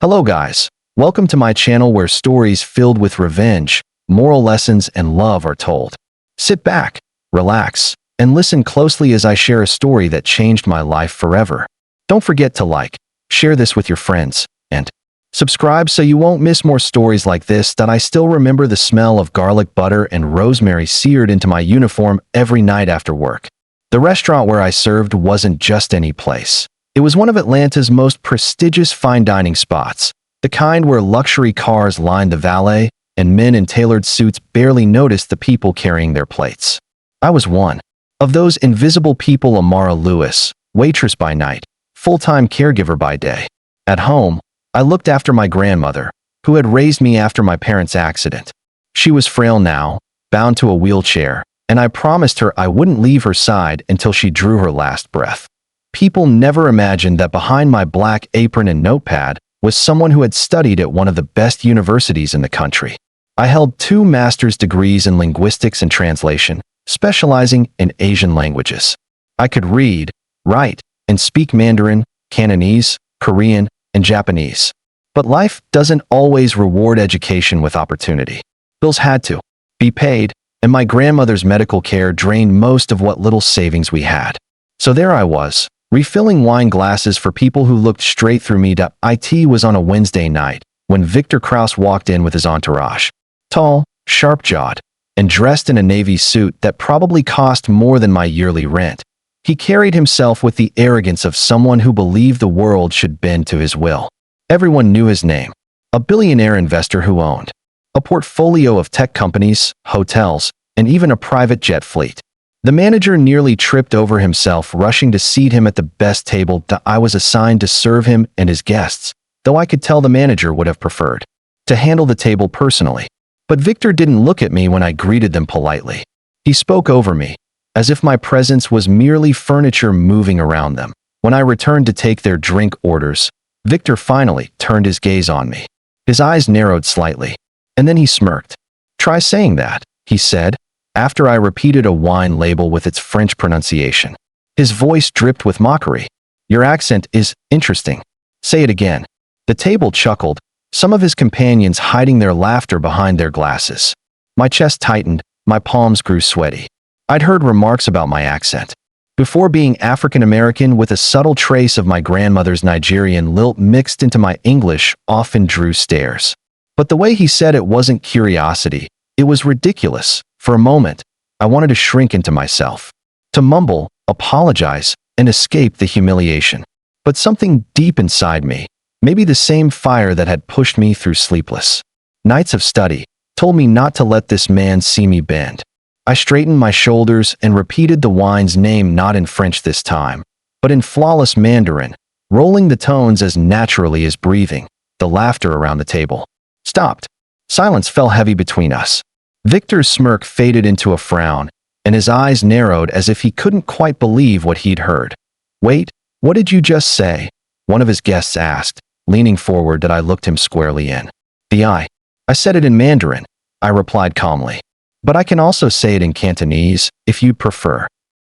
Hello guys, welcome to my channel where stories filled with revenge, moral lessons, and love are told. Sit back, relax, and listen closely as I share a story that changed my life forever. Don't forget to like, share this with your friends, and subscribe so you won't miss more stories like this. That I still remember the smell of garlic butter and rosemary seared into my uniform every night after work. The restaurant where I served wasn't just any place. It was one of Atlanta's most prestigious fine dining spots, the kind where luxury cars lined the valet and men in tailored suits barely noticed the people carrying their plates. I was one of those invisible people. Amara Lewis, waitress by night, full-time caregiver by day. At home, I looked after my grandmother, who had raised me after my parents' accident. She was frail now, bound to a wheelchair, and I promised her I wouldn't leave her side until she drew her last breath. People never imagined that behind my black apron and notepad was someone who had studied at one of the best universities in the country. I held 2 master's degrees in linguistics and translation, specializing in Asian languages. I could read, write, and speak Mandarin, Cantonese, Korean, and Japanese. But life doesn't always reward education with opportunity. Bills had to be paid, and my grandmother's medical care drained most of what little savings we had. So there I was, refilling wine glasses for people who looked straight through me. It was on a Wednesday night when Victor Krause walked in with his entourage. Tall, sharp-jawed, and dressed in a navy suit that probably cost more than my yearly rent. He carried himself with the arrogance of someone who believed the world should bend to his will. Everyone knew his name, a billionaire investor who owned a portfolio of tech companies, hotels, and even a private jet fleet. The manager nearly tripped over himself rushing to seat him at the best table that I was assigned to serve him and his guests, though I could tell the manager would have preferred to handle the table personally. But Victor didn't look at me when I greeted them politely. He spoke over me, as if my presence was merely furniture moving around them. When I returned to take their drink orders, Victor finally turned his gaze on me. His eyes narrowed slightly, and then he smirked. "Try saying that," he said, after I repeated a wine label with its French pronunciation. His voice dripped with mockery. "Your accent is interesting. Say it again." The table chuckled, some of his companions hiding their laughter behind their glasses. My chest tightened, my palms grew sweaty. I'd heard remarks about my accent before, being African American with a subtle trace of my grandmother's Nigerian lilt mixed into my English often drew stares. But the way he said it wasn't curiosity, it was ridiculous. For a moment, I wanted to shrink into myself, to mumble, apologize, and escape the humiliation. But something deep inside me, maybe the same fire that had pushed me through sleepless nights of study, told me not to let this man see me bend. I straightened my shoulders and repeated the wine's name, not in French this time, but in flawless Mandarin, rolling the tones as naturally as breathing. The laughter around the table stopped. Silence fell heavy between us. Victor's smirk faded into a frown, and his eyes narrowed as if he couldn't quite believe what he'd heard. "Wait, what did you just say?" one of his guests asked, leaning forward. That I looked him squarely in the eye. "I said it in Mandarin," I replied calmly. "But I can also say it in Cantonese, if you'd prefer."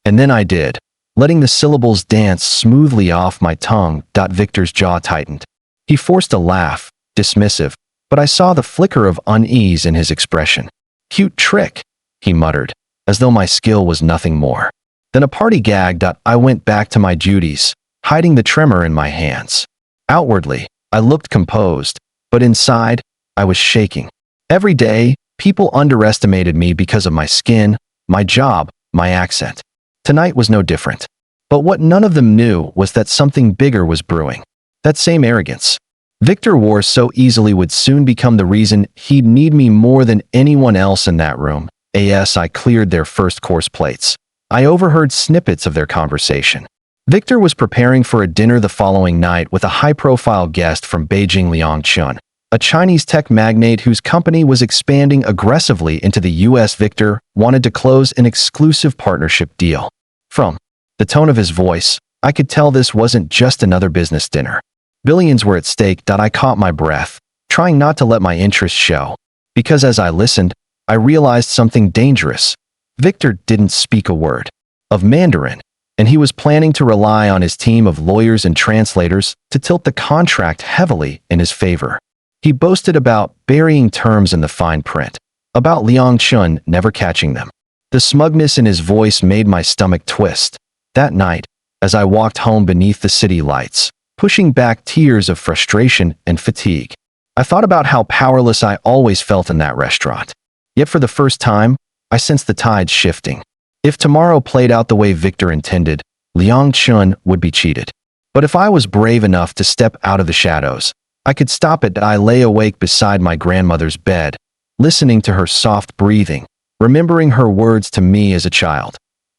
And then I did, letting the syllables dance smoothly off my tongue. Victor's jaw tightened. He forced a laugh, dismissive, but I saw the flicker of unease in his expression. "Cute trick," he muttered, as though my skill was nothing more than a party gag. I went back to my duties, hiding the tremor in my hands. Outwardly, I looked composed, but inside, I was shaking. Every day, people underestimated me because of my skin, my job, my accent. Tonight was no different. But what none of them knew was that something bigger was brewing. That same arrogance Victor wore so easily would soon become the reason he'd need me more than anyone else in that room. As I cleared their first course plates, I overheard snippets of their conversation. Victor was preparing for a dinner the following night with a high-profile guest from Beijing, Liang Chun, a Chinese tech magnate whose company was expanding aggressively into the US. Victor wanted to close an exclusive partnership deal. From the tone of his voice, I could tell this wasn't just another business dinner. Billions were at stake. I caught my breath, trying not to let my interest show, because as I listened, I realized something dangerous. Victor didn't speak a word of Mandarin. and he was planning to rely on his team of lawyers and translators to tilt the contract heavily in his favor. He boasted about burying terms in the fine print, about Liang Chun never catching them. The smugness in his voice made my stomach twist. That night, as I walked home beneath the city lights, pushing back tears of frustration and fatigue, I thought about how powerless I always felt in that restaurant. Yet for the first time, I sensed the tides shifting. If tomorrow played out the way Victor intended, Liang Chun would be cheated. But if I was brave enough to step out of the shadows, I could stop it. I lay awake beside my grandmother's bed, listening to her soft breathing, remembering her words to me as a child.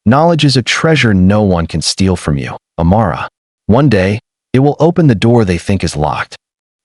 Knowledge is a treasure no one can steal from you, Amara. One day, it will open the door they think is locked.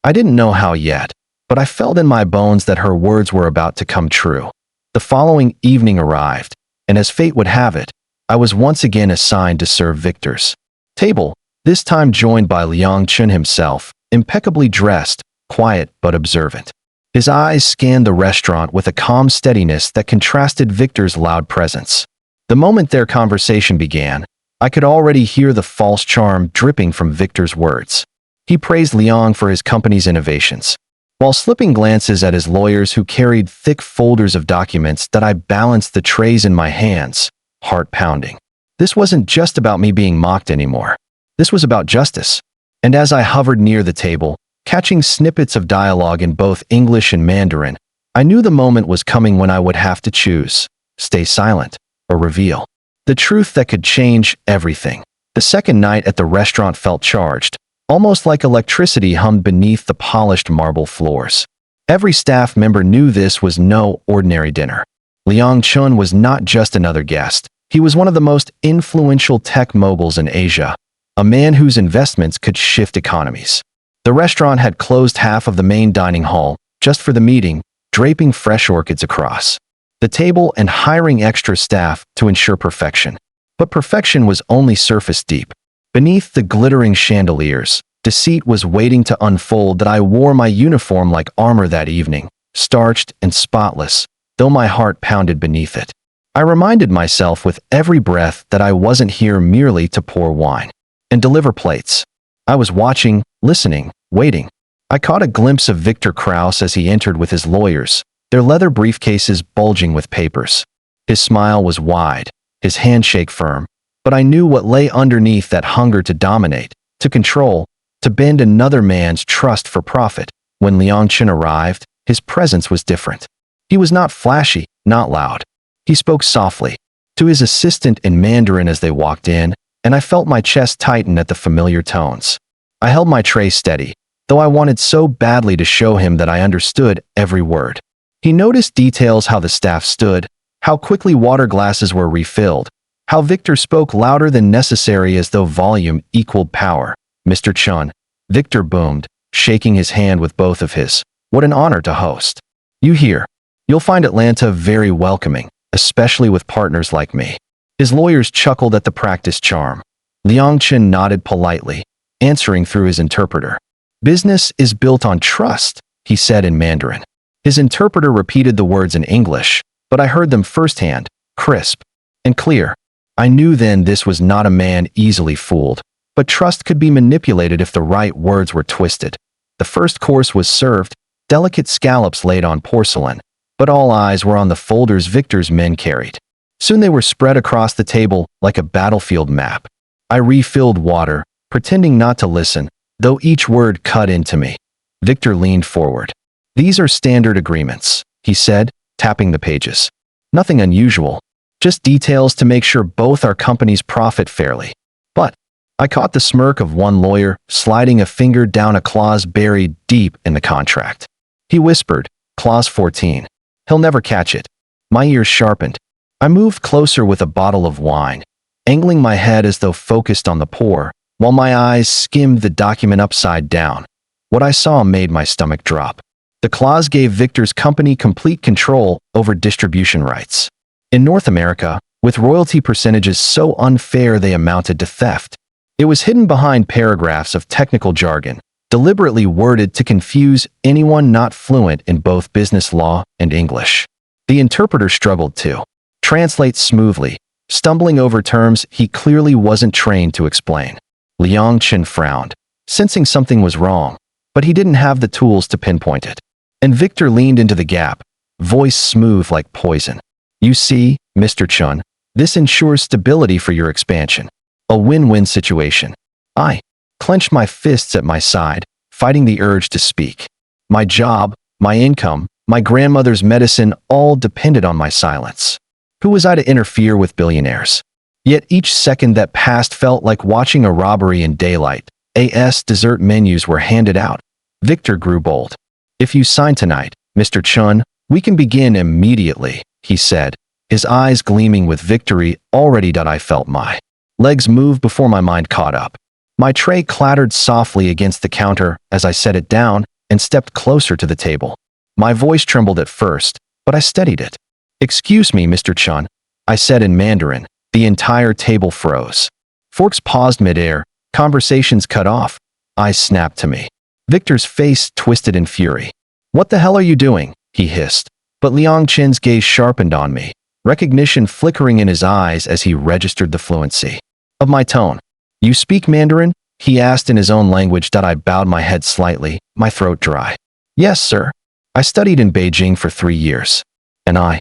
I didn't know how yet, but I felt in my bones that her words were about to come true. The following evening arrived, and as fate would have it, I was once again assigned to serve Victor's table, this time joined by Liang Chun himself, impeccably dressed, quiet but observant. His eyes scanned the restaurant with a calm steadiness that contrasted Victor's loud presence. The moment their conversation began, I could already hear the false charm dripping from Victor's words. He praised Liang for his company's innovations, while slipping glances at his lawyers who carried thick folders of documents that I balanced the trays in my hands, heart pounding. This wasn't just about me being mocked anymore. This was about justice. And as I hovered near the table, catching snippets of dialogue in both English and Mandarin, I knew the moment was coming when I would have to choose, stay silent, or reveal the truth that could change everything. The second night at the restaurant felt charged, almost like electricity hummed beneath the polished marble floors. Every staff member knew this was no ordinary dinner. Liang Chun was not just another guest. He was one of the most influential tech moguls in Asia, a man whose investments could shift economies. The restaurant had closed half of the main dining hall just for the meeting, draping fresh orchids across the table and hiring extra staff to ensure perfection. But perfection was only surface deep. Beneath the glittering chandeliers, deceit was waiting to unfold. That I wore my uniform like armor that evening, starched and spotless, though my heart pounded beneath it. I reminded myself with every breath that I wasn't here merely to pour wine and deliver plates. I was watching, listening, waiting. I caught a glimpse of Victor Krauss as he entered with his lawyers, their leather briefcases bulging with papers. His smile was wide, his handshake firm, but I knew what lay underneath that hunger to dominate, to control, to bend another man's trust for profit. When Liang Chun arrived, his presence was different. He was not flashy, not loud. He spoke softly to his assistant in Mandarin as they walked in, and I felt my chest tighten at the familiar tones. I held my tray steady, though I wanted so badly to show him that I understood every word. He noticed details: how the staff stood, how quickly water glasses were refilled, how Victor spoke louder than necessary as though volume equaled power. "Mr. Chun," Victor boomed, shaking his hand with both of his. "What an honor to host you here. You'll find Atlanta very welcoming, especially with partners like me." His lawyers chuckled at the practiced charm. Liang Chun nodded politely, answering through his interpreter. "Business is built on trust," he said in Mandarin. His interpreter repeated the words in English, but I heard them firsthand, crisp and clear. I knew then this was not a man easily fooled, but trust could be manipulated if the right words were twisted. The first course was served, delicate scallops laid on porcelain, but all eyes were on the folders Victor's men carried. Soon they were spread across the table like a battlefield map. I refilled water, pretending not to listen, though each word cut into me. Victor leaned forward. "These are standard agreements," he said, tapping the pages. "Nothing unusual, just details to make sure both our companies profit fairly." But I caught the smirk of one lawyer, sliding a finger down a clause buried deep in the contract. He whispered, "Clause 14. He'll never catch it." My ears sharpened. I moved closer with a bottle of wine, angling my head as though focused on the pour, while my eyes skimmed the document upside down. What I saw made my stomach drop. The clause gave Victor's company complete control over distribution rights in North America, with royalty percentages so unfair they amounted to theft. It was hidden behind paragraphs of technical jargon, deliberately worded to confuse anyone not fluent in both business law and English. The interpreter struggled to translate smoothly, stumbling over terms he clearly wasn't trained to explain. Liang Chen frowned, sensing something was wrong, but he didn't have the tools to pinpoint it. And Victor leaned into the gap, voice smooth like poison. You see, Mr. Chun, this ensures stability for your expansion. A win-win situation. I clenched my fists at my side, fighting the urge to speak. My job, my income, my grandmother's medicine all depended on my silence. Who was I to interfere with billionaires? Yet each second that passed felt like watching a robbery in daylight. As dessert menus were handed out, Victor grew bold. If you sign tonight, Mr. Chun, we can begin immediately, he said, his eyes gleaming with victory already. I felt my legs move before my mind caught up. My tray clattered softly against the counter as I set it down and stepped closer to the table. My voice trembled at first, but I steadied it. Excuse me, Mr. Chun, I said in Mandarin. The entire table froze. Forks paused midair, conversations cut off, eyes snapped to me. Victor's face twisted in fury. What the hell are you doing? He hissed. But Liang Chen's gaze sharpened on me, recognition flickering in his eyes as he registered the fluency of my tone. You speak Mandarin? He asked in his own language. I bowed my head slightly, my throat dry. Yes, sir. I studied in Beijing for 3 years. And I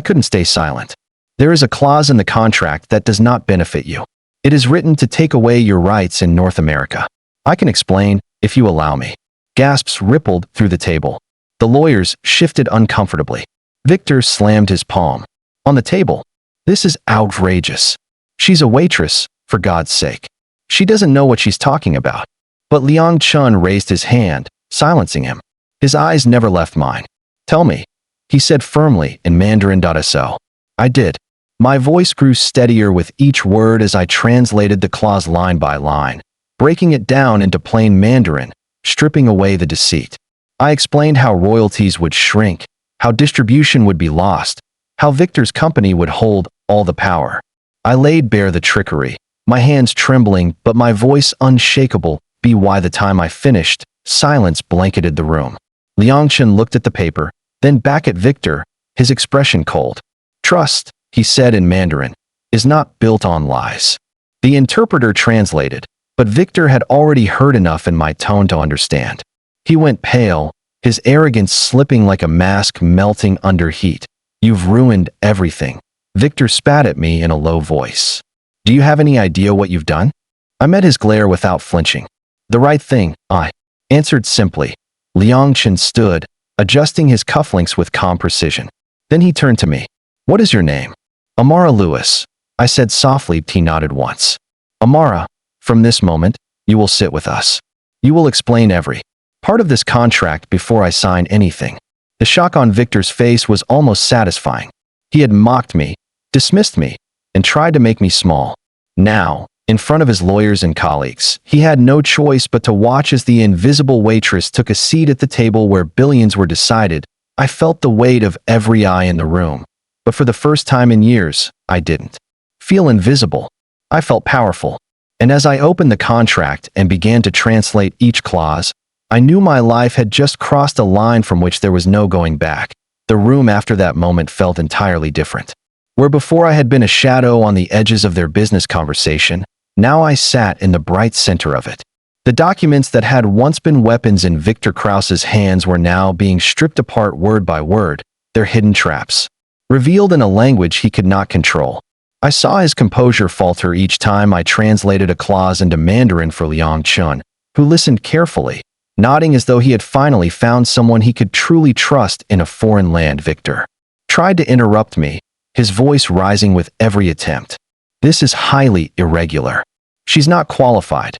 couldn't stay silent. There is a clause in the contract that does not benefit you. It is written to take away your rights in North America. I can explain, if you allow me. Gasps rippled through the table. The lawyers shifted uncomfortably. Victor slammed his palm on the table. This is outrageous. She's a waitress, for God's sake. She doesn't know what she's talking about. But Liang Chun raised his hand, silencing him. His eyes never left mine. Tell me, he said firmly in Mandarin. So I did. My voice grew steadier with each word as I translated the clause line by line, breaking it down into plain Mandarin, stripping away the deceit. I explained how royalties would shrink, how distribution would be lost, how Victor's company would hold all the power. I laid bare the trickery, my hands trembling but my voice unshakable. By the time I finished, silence blanketed the room. Liang Chen looked at the paper, then back at Victor, his expression cold. Trust, he said in Mandarin, is not built on lies. The interpreter translated, but Victor had already heard enough in my tone to understand. He went pale, his arrogance slipping like a mask melting under heat. You've ruined everything. Victor spat at me in a low voice. Do you have any idea what you've done? I met his glare without flinching. The right thing, I answered simply. Liang Chen stood, adjusting his cufflinks with calm precision. Then he turned to me. What is your name? Amara Lewis, I said softly. He nodded once. Amara, from this moment, you will sit with us. You will explain every part of this contract before I sign anything. The shock on Victor's face was almost satisfying. He had mocked me, dismissed me, and tried to make me small. Now, in front of his lawyers and colleagues, he had no choice but to watch as the invisible waitress took a seat at the table where billions were decided. I felt the weight of every eye in the room. But for the first time in years, I didn't feel invisible. I felt powerful. And as I opened the contract and began to translate each clause, I knew my life had just crossed a line from which there was no going back. The room after that moment felt entirely different. Where before I had been a shadow on the edges of their business conversation, now I sat in the bright center of it. The documents that had once been weapons in Victor Krause's hands were now being stripped apart word by word, their hidden traps revealed in a language he could not control. I saw his composure falter each time I translated a clause into Mandarin for Liang Chun, who listened carefully, nodding as though he had finally found someone he could truly trust in a foreign land. Victor tried to interrupt me, his voice rising with every attempt. This is highly irregular. She's not qualified,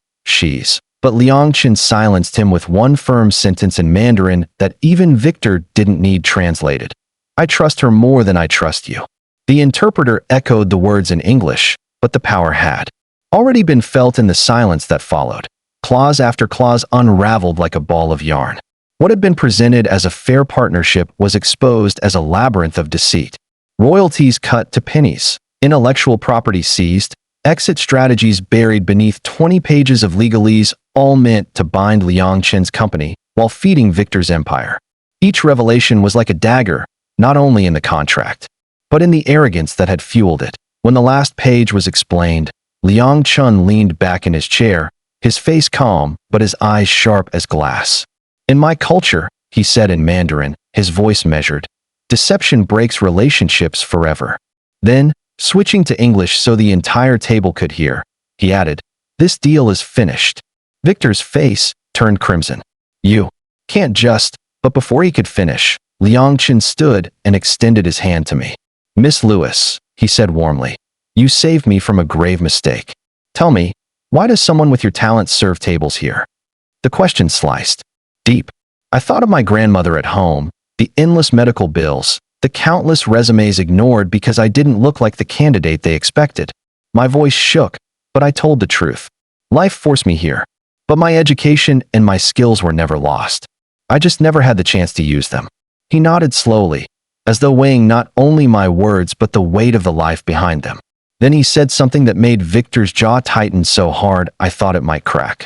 but Liang Chen silenced him with one firm sentence in Mandarin that even Victor didn't need translated. I trust her more than I trust you. The interpreter echoed the words in English, but the power had already been felt in the silence that followed. Clause after clause unraveled like a ball of yarn. What had been presented as a fair partnership was exposed as a labyrinth of deceit. Royalties cut to pennies, intellectual property seized, exit strategies buried beneath 20 pages of legalese, all meant to bind Liang Chen's company while feeding Victor's empire. Each revelation was like a dagger, not only in the contract, but in the arrogance that had fueled it. When the last page was explained, Liang Chun leaned back in his chair, his face calm but his eyes sharp as glass. "In my culture," he said in Mandarin, his voice measured, "deception breaks relationships forever." Then, switching to English so the entire table could hear, he added, "This deal is finished." Victor's face turned crimson. "You can't just..." But before he could finish, Liang Chun stood and extended his hand to me. "Miss Lewis," he said warmly, "you saved me from a grave mistake. Tell me, why does someone with your talent serve tables here?" The question sliced deep. I thought of my grandmother at home, the endless medical bills, the countless resumes ignored because I didn't look like the candidate they expected. My voice shook, but I told the truth. Life forced me here, but my education and my skills were never lost. I just never had the chance to use them. He nodded slowly, as though weighing not only my words but the weight of the life behind them. Then he said something that made Victor's jaw tighten so hard I thought it might crack.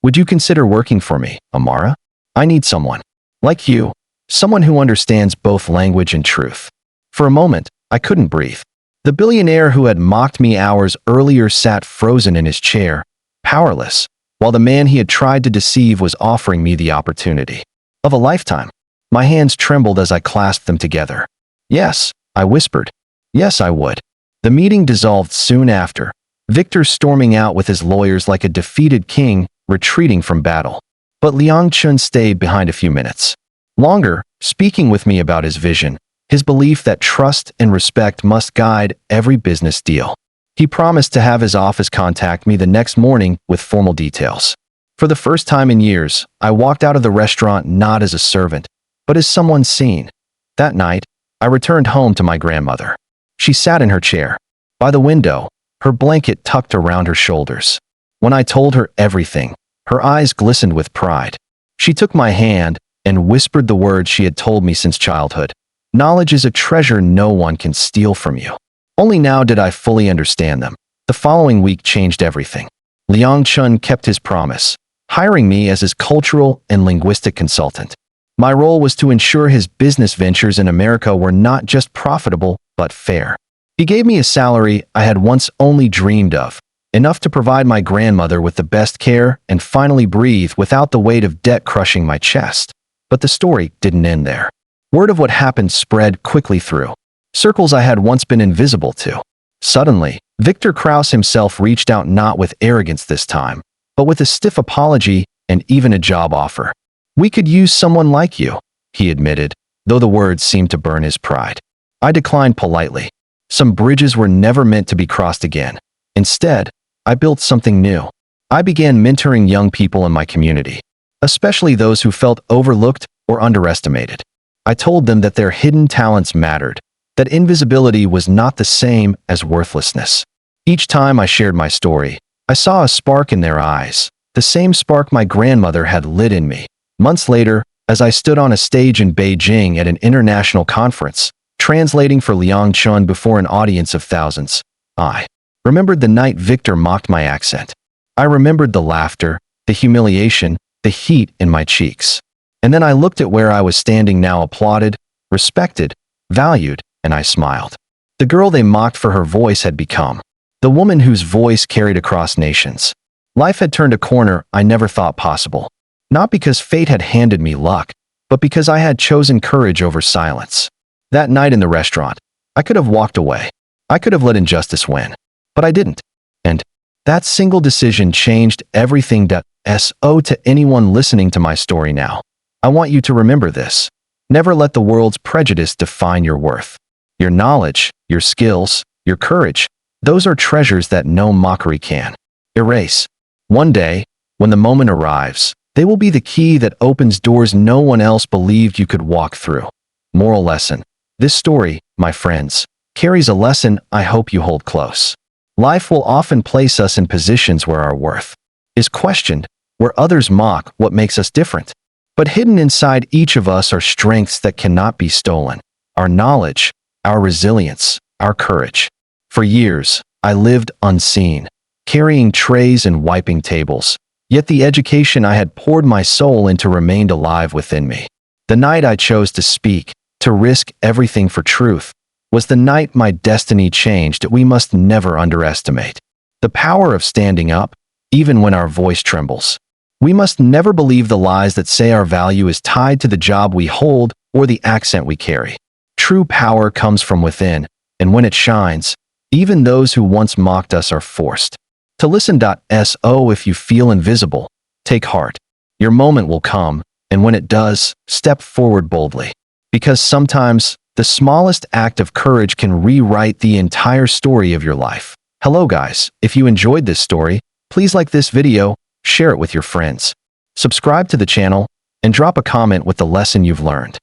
"Would you consider working for me, Amara? I need someone like you, someone who understands both language and truth." For a moment, I couldn't breathe. The billionaire who had mocked me hours earlier sat frozen in his chair, powerless, while the man he had tried to deceive was offering me the opportunity of a lifetime. My hands trembled as I clasped them together. "Yes," I whispered. "Yes, I would." The meeting dissolved soon after, Victor storming out with his lawyers like a defeated king retreating from battle. But Liang Chun stayed behind a few minutes longer, speaking with me about his vision, his belief that trust and respect must guide every business deal. He promised to have his office contact me the next morning with formal details. For the first time in years, I walked out of the restaurant not as a servant, but as someone seen. That night, I returned home to my grandmother. She sat in her chair, by the window, her blanket tucked around her shoulders. When I told her everything, her eyes glistened with pride. She took my hand and whispered the words she had told me since childhood. "Knowledge is a treasure no one can steal from you." Only now did I fully understand them. The following week changed everything. Liang Chun kept his promise, hiring me as his cultural and linguistic consultant. My role was to ensure his business ventures in America were not just profitable, but fair. He gave me a salary I had once only dreamed of, enough to provide my grandmother with the best care and finally breathe without the weight of debt crushing my chest. But the story didn't end there. Word of what happened spread quickly through circles I had once been invisible to. Suddenly, Victor Krause himself reached out, not with arrogance this time, but with a stiff apology and even a job offer. "We could use someone like you," he admitted, though the words seemed to burn his pride. I declined politely. Some bridges were never meant to be crossed again. Instead, I built something new. I began mentoring young people in my community, especially those who felt overlooked or underestimated. I told them that their hidden talents mattered, that invisibility was not the same as worthlessness. Each time I shared my story, I saw a spark in their eyes, the same spark my grandmother had lit in me. Months later, as I stood on a stage in Beijing at an international conference, translating for Liang Chun before an audience of thousands, I remembered the night Victor mocked my accent. I remembered the laughter, the humiliation, the heat in my cheeks. And then I looked at where I was standing now, applauded, respected, valued, and I smiled. The girl they mocked for her voice had become the woman whose voice carried across nations. Life had turned a corner I never thought possible. Not because fate had handed me luck, but because I had chosen courage over silence. That night in the restaurant, I could have walked away. I could have let injustice win. But I didn't. And that single decision changed everything. So to anyone listening to my story now, I want you to remember this. Never let the world's prejudice define your worth. Your knowledge, your skills, your courage, those are treasures that no mockery can erase. One day, when the moment arrives, they will be the key that opens doors no one else believed you could walk through. Moral lesson. This story, my friends, carries a lesson I hope you hold close. Life will often place us in positions where our worth is questioned, where others mock what makes us different. But hidden inside each of us are strengths that cannot be stolen. Our knowledge, our resilience, our courage. For years, I lived unseen, carrying trays and wiping tables. Yet the education I had poured my soul into remained alive within me. The night I chose to speak, to risk everything for truth, was the night my destiny changed that we must never underestimate. The power of standing up, even when our voice trembles. We must never believe the lies that say our value is tied to the job we hold or the accent we carry. True power comes from within, and when it shines, even those who once mocked us are forced to listen. So if you feel invisible, take heart. Your moment will come, and when it does, step forward boldly. Because sometimes, the smallest act of courage can rewrite the entire story of your life. Hello guys, if you enjoyed this story, please like this video, share it with your friends. Subscribe to the channel, and drop a comment with the lesson you've learned.